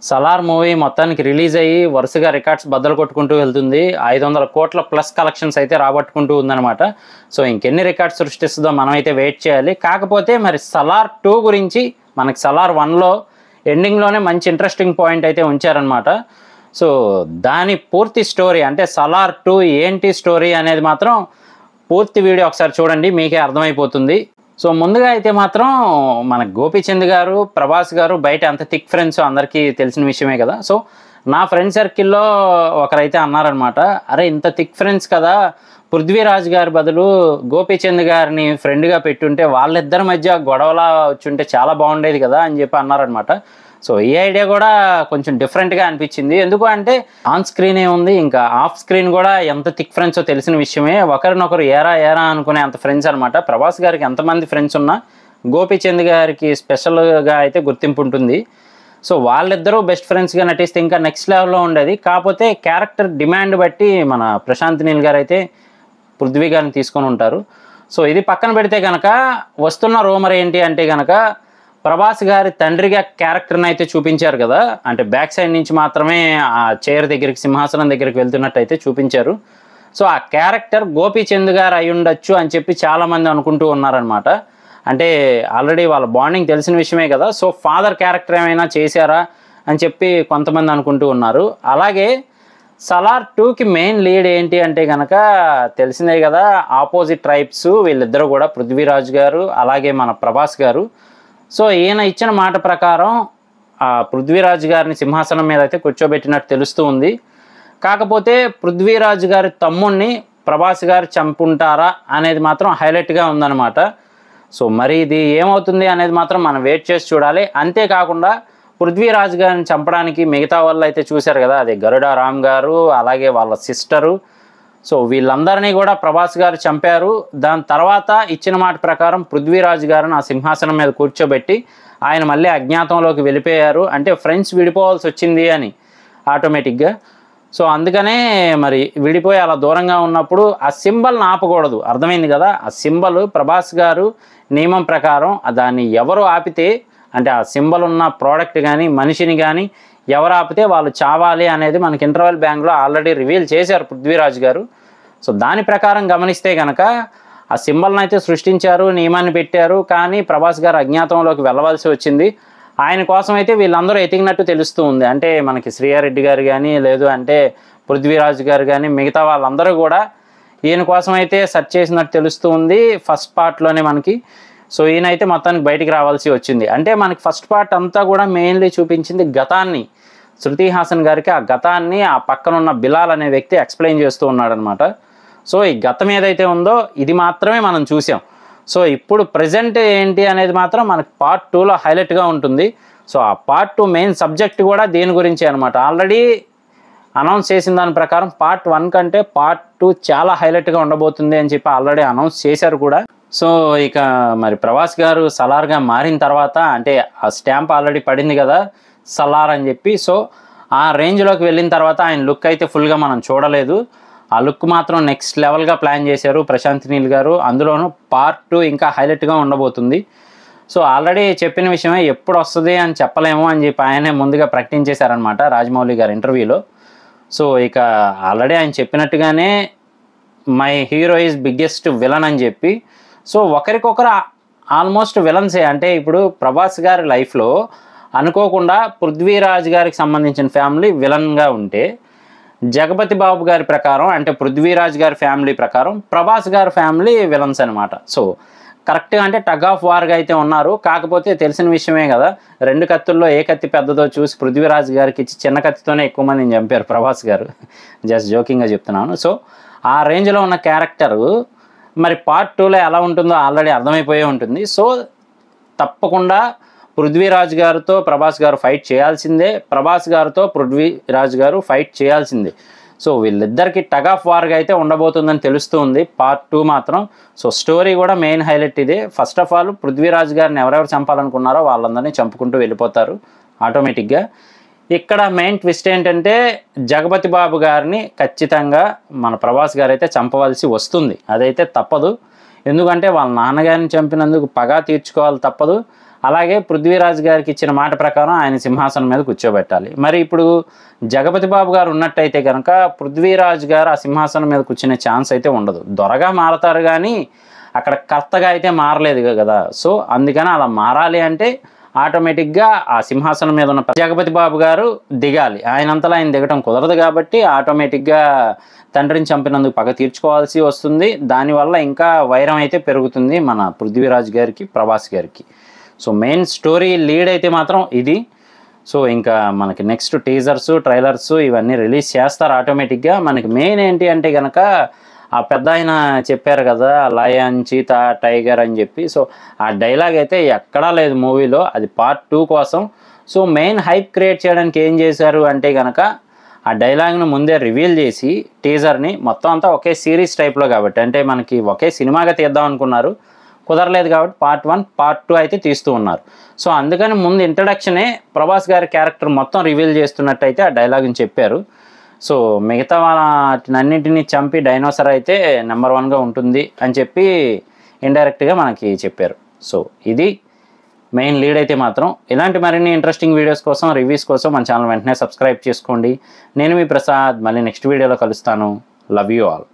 Salaar movie మొత్తానికి release అయ్యి వరుసగా రికార్డ్స్ బద్దలు కొట్టుకుంటూ వెళ్తుంది. 500 కోట్ల ప్లస్ కలెక్షన్స్ అయితే రాబట్టుకుంటూ ఉందన్నమాట. సో ఇంకెన్ని రికార్డ్స్ సృష్టిస్తుందో మనం అయితే వెయిట్ చేయాలి. కాకపోతే మరి సలార్ 2 గురించి మనకి సలార్ 1లో ఎండింగ్లోనే మంచి ఇంట్రెస్టింగ్ పాయింట్ అయితే ఉంచారనమాట. సో దాని పూర్తి స్టోరీ అంటే సలార్ 2 ఏంటి స్టోరీ అనేది మాత్రం పూర్తి వీడియో ఒకసారి చూడండి, మీకే అర్థమైపోతుంది. సో ముందుగా అయితే మాత్రం మన గోపీచంద్ గారు, ప్రభాస్ గారు బయట అంత థిక్ ఫ్రెండ్స్ అందరికీ తెలిసిన విషయమే కదా. సో నా ఫ్రెండ్ సర్కిల్లో ఒకరైతే అన్నారనమాట, అరే ఇంత థిక్ ఫ్రెండ్స్ కదా, పృథ్వీరాజ్ గారి బదులు గోపీచంద్ గారిని ఫ్రెండ్గా పెట్టుంటే వాళ్ళిద్దరి మధ్య గొడవలా వచ్చుంటే చాలా బాగుండేది కదా అని చెప్పి అన్నారనమాట. సో ఈ ఐడియా కూడా కొంచెం డిఫరెంట్గా అనిపించింది. ఎందుకు అంటే ఆన్ స్క్రీనే ఉంది, ఇంకా ఆఫ్ స్క్రీన్ కూడా ఎంత థిక్ ఫ్రెండ్సో తెలిసిన విషయమే. ఒకరినొకరు ఏరా అనుకునే అంత ఫ్రెండ్స్ అనమాట. ప్రభాస్ గారికి ఎంతమంది ఫ్రెండ్స్ ఉన్నా గోపీచంద్ గారికి స్పెషల్గా అయితే గుర్తింపు ఉంటుంది. సో వాళ్ళిద్దరూ బెస్ట్ ఫ్రెండ్స్గా నటిస్తే ఇంకా నెక్స్ట్ లెవెల్లో ఉండేది. కాకపోతే క్యారెక్టర్ డిమాండ్ బట్టి మన ప్రశాంత్ నీల్ గారు అయితే పృథ్వీ గారిని తీసుకొని ఉంటారు. సో ఇది పక్కన పెడితే కనుక వస్తున్న రూమర్ ఏంటి అంటే కనుక ప్రభాస్ గారి తండ్రిగా క్యారెక్టర్ని అయితే చూపించారు కదా, అంటే బ్యాక్ సైడ్ నుంచి మాత్రమే ఆ చైర్ దగ్గరికి, సింహాసనం దగ్గరికి వెళ్తున్నట్టు అయితే చూపించారు. సో ఆ క్యారెక్టర్ గోపీచంద్ గారు అయి ఉండొచ్చు అని చెప్పి చాలామంది అనుకుంటూ ఉన్నారనమాట. అంటే ఆల్రెడీ వాళ్ళ బాండింగ్ తెలిసిన విషయమే కదా. సో ఫాదర్ క్యారెక్టర్ ఏమైనా చేశారా అని చెప్పి కొంతమంది అనుకుంటూ ఉన్నారు. అలాగే సలార్ 2కి మెయిన్ లీడ్ ఏంటి అంటే కనుక తెలిసిందే కదా, ఆపోజిట్ ట్రైబ్స్ వీళ్ళిద్దరూ కూడా పృథ్వీరాజ్ గారు అలాగే మన ప్రభాస్ గారు. సో ఈయన ఇచ్చిన మాట ప్రకారం పృథ్వీరాజ్ గారిని సింహాసనం మీద అయితే కూర్చోబెట్టినట్టు తెలుస్తూ ఉంది. కాకపోతే పృథ్వీరాజ్ గారి తమ్ముడిని ప్రభాస్ గారు చంపుంటారా అనేది మాత్రం హైలైట్గా ఉందన్నమాట. సో మరి ఇది ఏమవుతుంది అనేది మాత్రం మనం వెయిట్ చేసి చూడాలి. అంతేకాకుండా పృథ్వీరాజ్ గారిని చంపడానికి మిగతా వాళ్ళు అయితే చూశారు కదా, అదే గరుడా రామ్ గారు అలాగే వాళ్ళ సిస్టరు. సో వీళ్ళందరినీ కూడా ప్రభాస్ గారు చంపారు. దాని తర్వాత ఇచ్చిన మాట ప్రకారం పృథ్వీరాజ్ గారిని ఆ సింహాసనం మీద కూర్చోబెట్టి ఆయన మళ్ళీ అజ్ఞాతంలోకి వెళ్ళిపోయారు. అంటే ఫ్రెండ్స్ విడిపోవాల్సి వచ్చింది అని ఆటోమేటిక్గా. సో అందుకనే మరి విడిపోయి అలా దూరంగా ఉన్నప్పుడు ఆ సింబల్ని ఆపకూడదు, అర్థమైంది కదా. ఆ సింబల్ ప్రభాస్ గారు నియమం ప్రకారం దాన్ని ఎవరు ఆపితే, అంటే ఆ సింబల్ ఉన్న ప్రోడక్ట్ కానీ మనిషిని కానీ ఎవరు ఆపితే వాళ్ళు చావాలి అనేది మనకి ఇంటర్వెల్ బ్యాంక్లో ఆల్రెడీ రివీల్ చేశారు పృథ్వీరాజ్ గారు. సో దాని ప్రకారం గమనిస్తే కనుక ఆ సింబల్ని అయితే సృష్టించారు, నియమాన్ని పెట్టారు, కానీ ప్రభాస్ గారు అజ్ఞాతంలోకి వెళ్ళవలసి వచ్చింది. ఆయన కోసం అయితే వీళ్ళందరూ ఎతికినట్టు తెలుస్తూ ఉంది. అంటే మనకి శ్రీయారెడ్డి గారు కానీ లేదు అంటే పృథ్వీరాజ్ గారు కానీ మిగతా వాళ్ళందరూ కూడా ఈయన కోసం అయితే సెర్చ్ చేసినట్టు తెలుస్తూ ఉంది ఫస్ట్ పార్ట్లోనే మనకి. సో ఈయన అయితే మొత్తానికి బయటికి రావాల్సి వచ్చింది. అంటే మనకి ఫస్ట్ పార్ట్ అంతా కూడా మెయిన్లీ చూపించింది గతాన్ని, శృతి హాసన్ గారికి ఆ గతాన్ని ఆ పక్కనున్న బిలాల్ అనే వ్యక్తి ఎక్స్ప్లెయిన్ చేస్తూ ఉన్నాడనమాట. సో ఈ గతం ఏదైతే ఉందో ఇది మాత్రమే మనం చూసాం. సో ఇప్పుడు ప్రజెంట్ ఏంటి అనేది మాత్రం మనకి పార్ట్ 2లో హైలైట్గా ఉంటుంది. సో ఆ పార్ట్ 2 మెయిన్ సబ్జెక్ట్ కూడా దేని గురించి అనమాట. ఆల్రెడీ అనౌన్స్ చేసిన దాని ప్రకారం పార్ట్ 1 కంటే పార్ట్ 2 చాలా హైలైట్గా ఉండబోతుంది అని చెప్పి ఆల్రెడీ అనౌన్స్ చేశారు కూడా. సో ఇక మరి ప్రభాస్ గారు సలార్గా మారిన తర్వాత అంటే ఆ స్టాంప్ ఆల్రెడీ పడింది కదా సలార్ అని చెప్పి. సో ఆ రేంజ్లోకి వెళ్ళిన తర్వాత ఆయన లుక్ అయితే ఫుల్గా మనం చూడలేదు. ఆ లుక్ మాత్రం నెక్స్ట్ లెవెల్గా ప్లాన్ చేశారు ప్రశాంత్ నీల్ గారు. అందులోనూ పార్ట్ 2 ఇంకా హైలైట్గా ఉండబోతుంది. సో ఆల్రెడీ చెప్పిన విషయమే, ఎప్పుడు వస్తుంది అని చెప్పలేము అని చెప్పి ఆయనే ముందుగా ప్రకటించేశారనమాట రాజమౌళి గారి ఇంటర్వ్యూలో. సో ఇక ఆల్రెడీ ఆయన చెప్పినట్టుగానే my hero is biggest villain అని చెప్పి. సో ఒకరికొకరు ఆల్మోస్ట్ విలన్సే. అంటే ఇప్పుడు ప్రభాస్ గారి లైఫ్లో అనుకోకుండా పృథ్వీరాజ్ గారికి సంబంధించిన ఫ్యామిలీ విలన్గా ఉంటే, జగపతి బాబు గారి ప్రకారం అంటే పృథ్వీరాజ్ గారి ఫ్యామిలీ ప్రకారం ప్రభాస్ గారి ఫ్యామిలీ విలన్స్ అనమాట. సో కరెక్ట్గా అంటే టగ్ ఆఫ్ వార్గా అయితే ఉన్నారు. కాకపోతే తెలిసిన విషయమే కదా, 2 కత్తుల్లో ఏ కత్తి పెద్దదో చూసి పృథ్వీరాజ్ గారికి ఇచ్చి చిన్న కత్తితోనే ఎక్కువ మందిని చంపారు ప్రభాస్ గారు. జస్ట్ జోకింగ్గా చెప్తున్నాను. సో ఆ రేంజ్లో ఉన్న క్యారెక్టరు మరి పార్ట్ 2లో ఎలా ఉంటుందో ఆల్రెడీ అర్థమైపోయే ఉంటుంది. సో తప్పకుండా పృథ్వీరాజ్ గారితో ప్రభాస్ గారు ఫైట్ చేయాల్సిందే, ప్రభాస్ గారితో పృథ్వీరాజ్ గారు ఫైట్ చేయాల్సిందే. సో వీళ్ళిద్దరికి టగ్ ఆఫ్ వార్గా అయితే ఉండబోతుందని తెలుస్తూ ఉంది పార్ట్ 2 మాత్రం. సో స్టోరీ కూడా మెయిన్ హైలైట్ ఇదే. ఫస్ట్ ఆఫ్ ఆల్ పృథ్వీరాజ్ గారిని ఎవరెవరు చంపాలనుకున్నారో వాళ్ళందరినీ చంపుకుంటూ వెళ్ళిపోతారు ఆటోమేటిక్గా. ఇక్కడ మెయిన్ ట్విస్ట్ ఏంటంటే జగపతి బాబు గారిని ఖచ్చితంగా మన ప్రభాస్ గారు అయితే చంపవలసి వస్తుంది. అదైతే తప్పదు. ఎందుకంటే వాళ్ళ నాన్నగారిని చంపినందుకు పగా తీర్చుకోవాలి తప్పదు. అలాగే పృథ్వీరాజ్ గారికి ఇచ్చిన మాట ప్రకారం ఆయన సింహాసనం మీద కూర్చోబెట్టాలి. మరి ఇప్పుడు జగపతి బాబు గారు ఉన్నట్టయితే కనుక పృథ్వీరాజ్ గారు ఆ సింహాసనం మీద కూర్చునే ఛాన్స్ అయితే ఉండదు. దొరగా మారతారు కానీ అక్కడ కర్తగా అయితే మారలేదు కదా. సో అందుకని అలా మారాలి అంటే ఆటోమేటిక్గా ఆ సింహాసనం మీద ఉన్న జగపతి బాబు గారు దిగాలి. ఆయనంతలా ఆయన దిగటం కుదరదు కాబట్టి ఆటోమేటిక్గా తండ్రిని చంపినందుకు పగ తీర్చుకోవాల్సి వస్తుంది. దానివల్ల ఇంకా వైరం అయితే పెరుగుతుంది మన పృథ్వీరాజ్ గారికి, ప్రభాస్ గారికి. సో మెయిన్ స్టోరీ లీడ్ అయితే మాత్రం ఇది. సో ఇంకా మనకి నెక్స్ట్ టీజర్స్, ట్రైలర్స్ ఇవన్నీ రిలీజ్ చేస్తారు ఆటోమేటిక్గా. మనకి మెయిన్ ఏంటి అంటే కనుక ఆ పెద్ద ఆయన చెప్పారు కదా లయన్, చీతా, టైగర్ అని చెప్పి. సో ఆ డైలాగ్ అయితే ఎక్కడా లేదు మూవీలో. అది పార్ట్ 2 కోసం. సో మెయిన్ హైప్ క్రియేట్ చేయడానికి ఏం చేశారు అంటే కనుక ఆ డైలాగ్ను ముందే రివీల్ చేసి టీజర్ని మొత్తం అంతా ఒకే సిరీస్ టైప్లో కాబట్టి, అంటే మనకి ఒకే సినిమాగా తీద్దాం అనుకున్నారు, కుదరలేదు కాబట్టి పార్ట్ 1, పార్ట్ 2 అయితే తీస్తూ ఉన్నారు. సో అందుకని ముందు ఇంట్రడక్షనే ప్రభాస్ గారి క్యారెక్టర్ మొత్తం రివీల్ చేస్తున్నట్టయితే ఆ డైలాగ్ని చెప్పారు. సో మిగతా వాటినన్నింటినీ చంపి డైనోసర్ అయితే నెంబర్ 1గా ఉంటుంది అని చెప్పి ఇండైరెక్ట్గా మనకి చెప్పారు. సో ఇది మెయిన్ లీడ్ అయితే మాత్రం. ఇలాంటి మరిన్ని ఇంట్రెస్టింగ్ వీడియోస్ కోసం, రివ్యూస్ కోసం మన ఛానల్ వెంటనే సబ్స్క్రైబ్ చేసుకోండి. నేను మీ ప్రసాద్. మళ్ళీ నెక్స్ట్ వీడియోలో కలుస్తాను. Love you all.